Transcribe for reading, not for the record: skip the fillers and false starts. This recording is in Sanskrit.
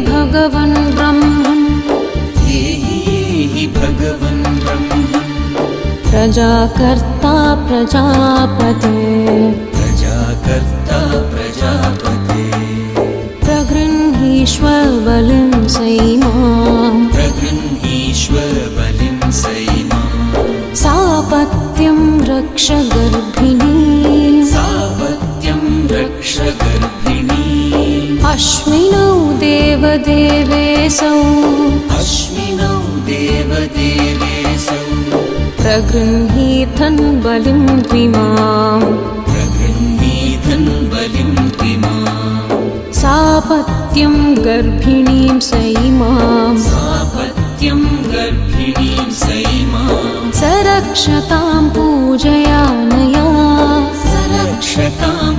भगवन् ब्रह्मन् देहि भगवन् ब्रह्मन् प्रजाकर्ता प्रजापते प्रजाकर्ता प्रजापते प्रगृह्णीष्व बलिं सैमाम् प्रगृह्णीष्व बलिं सैमाम् सापत्यं रक्ष गर्भिणीम् सापत्यं रक्ष गर्भिणीम् अश्विनौ देवदेवेऽसौ अश्विनौ देवदेवेऽसौ प्रगृह्णीथन् बलिं त्विमाम् प्रगृह्णीथन् बलिं त्विमाम् सापत्यं गर्भिणीं सैमाम् सापत्यं गर्भिणीं सैमाम् सरक्षतां पूजयानया सरक्षतां